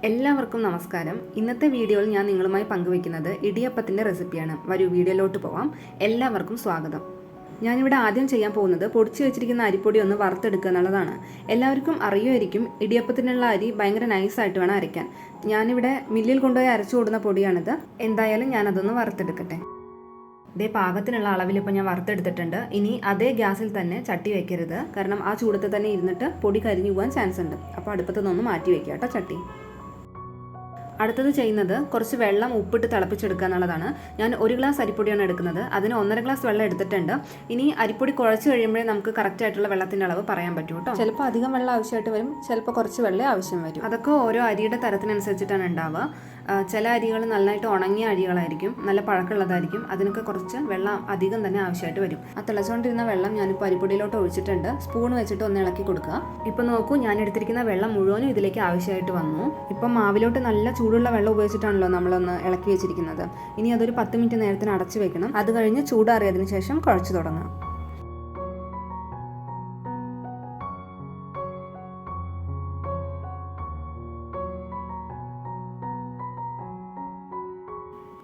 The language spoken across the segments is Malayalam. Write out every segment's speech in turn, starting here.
എല്ലാവർക്കും നമസ്കാരം. ഇന്നത്തെ വീഡിയോയിൽ ഞാൻ നിങ്ങളുമായി പങ്കുവയ്ക്കുന്നത് ഇടിയപ്പത്തിൻ്റെ റെസിപ്പിയാണ്. വരൂ വീഡിയോയിലോട്ട് പോവാം. എല്ലാവർക്കും സ്വാഗതം. ഞാനിവിടെ ആദ്യം ചെയ്യാൻ പോകുന്നത് പൊടിച്ചു വെച്ചിരിക്കുന്ന അരിപ്പൊടി ഒന്ന് വറുത്തെടുക്കുക എന്നുള്ളതാണ്. എല്ലാവർക്കും അറിയുമായിരിക്കും, ഇടിയപ്പത്തിനുള്ള അരി ഭയങ്കര നൈസായിട്ട് വേണം അരയ്ക്കാൻ. ഞാനിവിടെ മില്ലിൽ കൊണ്ടുപോയി അരച്ചു കൊടുക്കുന്ന പൊടിയാണിത്. എന്തായാലും ഞാനതൊന്ന് വറുത്തെടുക്കട്ടെ. ഇതേ പാകത്തിനുള്ള അളവിൽ ഇപ്പോൾ ഞാൻ വറുത്തെടുത്തിട്ടുണ്ട്. ഇനി അതേ ഗ്യാസിൽ തന്നെ ചട്ടി വെക്കരുത്, കാരണം ആ ചൂടത്ത് തന്നെ ഇരുന്നിട്ട് പൊടി കരിഞ്ഞു പോകാൻ ചാൻസ് ഉണ്ട്. അപ്പോൾ അടുപ്പത്ത് നിന്ന് മാറ്റി വെക്കുക കേട്ടോ ചട്ടി. അടുത്തത് ചെയ്യുന്നത് കുറച്ച് വെള്ളം ഉപ്പിട്ട് തിളപ്പിച്ചെടുക്കുക എന്നുള്ളതാണ്. ഞാൻ 1 ഗ്ലാസ് അരിപ്പൊടിയാണ് എടുക്കുന്നത്. അതിന് 1.5 ഗ്ലാസ് വെള്ളം എടുത്തിട്ടുണ്ട്. ഇനി അരിപ്പൊടി കുഴച്ച് കഴിയുമ്പോഴേ നമുക്ക് കറക്റ്റ് ആയിട്ടുള്ള വെള്ളത്തിൻ്റെ അളവ് പറയാൻ പറ്റൂ കേട്ടോ. ചിലപ്പോൾ അധികം വെള്ളം ആവശ്യമായിട്ട് വരും, ചിലപ്പോൾ കുറച്ച് വെള്ളം ആവശ്യം വരും. അതൊക്കെ ഓരോ അരിയുടെ തരത്തിനനുസരിച്ചിട്ടാണ് ഉണ്ടാവുക. ചില അരികൾ നന്നായിട്ട് ഉണങ്ങിയ അരികളായിരിക്കും, നല്ല പഴക്കമുള്ളതായിരിക്കും. അതിനൊക്കെ കുറച്ച് വെള്ളം അധികം തന്നെ ആവശ്യമായിട്ട് വരും. ആ തിളച്ചുകൊണ്ടിരുന്ന വെള്ളം ഞാനിപ്പോൾ അരിപ്പൊടിയിലോട്ട് ഒഴിച്ചിട്ടുണ്ട്. സ്പൂൺ വെച്ചിട്ട് ഒന്ന് ഇളക്കി കൊടുക്കുക. ഇപ്പം നോക്കൂ, ഞാൻ എടുത്തിരിക്കുന്ന വെള്ളം മുഴുവനും ഇതിലേക്ക് ആവശ്യമായിട്ട് വന്നു. ഇപ്പം മാവിലോട്ട് നല്ല ചൂടുള്ള വെള്ളം ഉപയോഗിച്ചിട്ടാണല്ലോ നമ്മളൊന്ന് ഇളക്കി വെച്ചിരിക്കുന്നത്. ഇനി അതൊരു 10 മിനിറ്റ് നേരത്തിന് അടച്ചു വെക്കണം. അത് കഴിഞ്ഞ് ചൂടാറിയതിന് ശേഷം കുഴച്ച് തുടങ്ങാം.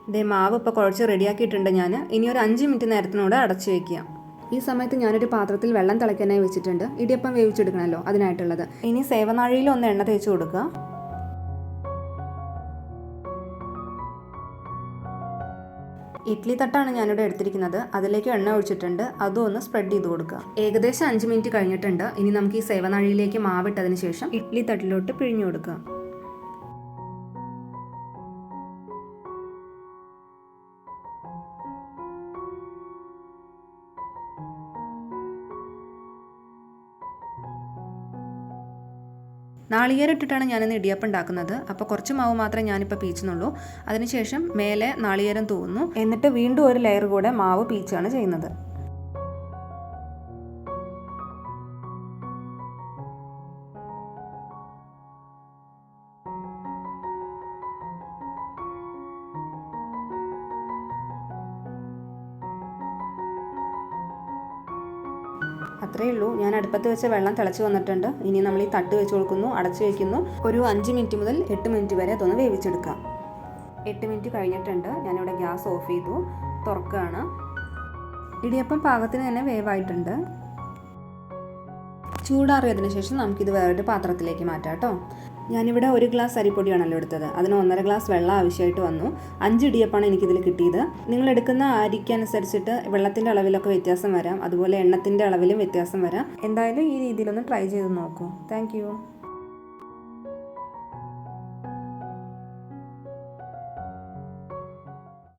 ഇതേ മാവ് ഇപ്പോൾ കുഴച്ച് റെഡിയാക്കിയിട്ടുണ്ട് ഞാൻ. ഇനി ഒരു 5 മിനിറ്റ് നേരത്തിനോട് അടച്ചു വയ്ക്കുക. ഈ സമയത്ത് ഞാനൊരു പാത്രത്തിൽ വെള്ളം തിളയ്ക്കാനായി വെച്ചിട്ടുണ്ട്. ഇടിയപ്പം വേവിച്ചെടുക്കണമല്ലോ, അതിനായിട്ടുള്ളത്. ഇനി സേവനാഴിയിൽ ഒന്ന് എണ്ണ തേച്ച് കൊടുക്കുക. ഇഡ്ഡലി തട്ടാണ് ഞാനിവിടെ എടുത്തിരിക്കുന്നത്. അതിലേക്ക് എണ്ണ ഒഴിച്ചിട്ടുണ്ട്. അതും ഒന്ന് സ്പ്രെഡ് ചെയ്ത് കൊടുക്കുക. ഏകദേശം 5 മിനിറ്റ് കഴിഞ്ഞിട്ടുണ്ട്. ഇനി നമുക്ക് ഈ സേവനാഴിയിലേക്ക് മാവിട്ടതിന് ശേഷം ഇഡ്ഡലി തട്ടിലോട്ട് പിഴിഞ്ഞു കൊടുക്കുക. നാളികേരം ഇട്ടിട്ടാണ് ഞാനിന്ന് ഇടിയപ്പം ഉണ്ടാക്കുന്നത്. അപ്പോൾ കുറച്ച് മാവ് മാത്രമേ ഞാനിപ്പോൾ പീച്ചുന്നുള്ളൂ. അതിനുശേഷം മേലെ നാളികേരം തൂവുന്നു. എന്നിട്ട് വീണ്ടും ഒരു ലെയർ കൂടെ മാവ് പീച്ചാണ് ചെയ്യുന്നത്. അത്രയേ ഉള്ളൂ. ഞാൻ അടുപ്പത്ത് വെച്ച വെള്ളം തിളച്ച് വന്നിട്ടുണ്ട്. ഇനി നമ്മൾ ഈ തട്ട് വെച്ച് കൊടുക്കുന്നു, അടച്ചു വയ്ക്കുന്നു. ഒരു 5 മിനിറ്റ് മുതൽ 8 മിനിറ്റ് വരെ അതൊന്ന് വേവിച്ചെടുക്കാം. 8 മിനിറ്റ് കഴിഞ്ഞിട്ടുണ്ട്. ഞാനിവിടെ ഗ്യാസ് ഓഫ് ചെയ്തു, തുറക്കുകയാണ്. ഇടിയപ്പം പാകത്തിന് തന്നെ വേവായിട്ടുണ്ട്. ചൂടാറിയതിന് ശേഷം നമുക്കിത് വേറൊരു പാത്രത്തിലേക്ക് മാറ്റാം കേട്ടോ. ഞാനിവിടെ 1 ഗ്ലാസ് അരിപ്പൊടിയാണല്ലോ എടുത്തത്. അതിന് 1.5 ഗ്ലാസ് വെള്ളം ആവശ്യമായിട്ട് വന്നു. 5 ഇടിയപ്പമാണ് എനിക്കിതിൽ കിട്ടിയത്. നിങ്ങൾ എടുക്കുന്ന അരിക്കനുസരിച്ചിട്ട് വെള്ളത്തിൻ്റെ അളവിലൊക്കെ വ്യത്യാസം വരാം, അതുപോലെ എണ്ണത്തിൻ്റെ അളവിലും വ്യത്യാസം വരാം. എന്തായാലും ഈ രീതിയിലൊന്ന് ട്രൈ ചെയ്ത് നോക്കൂ. താങ്ക്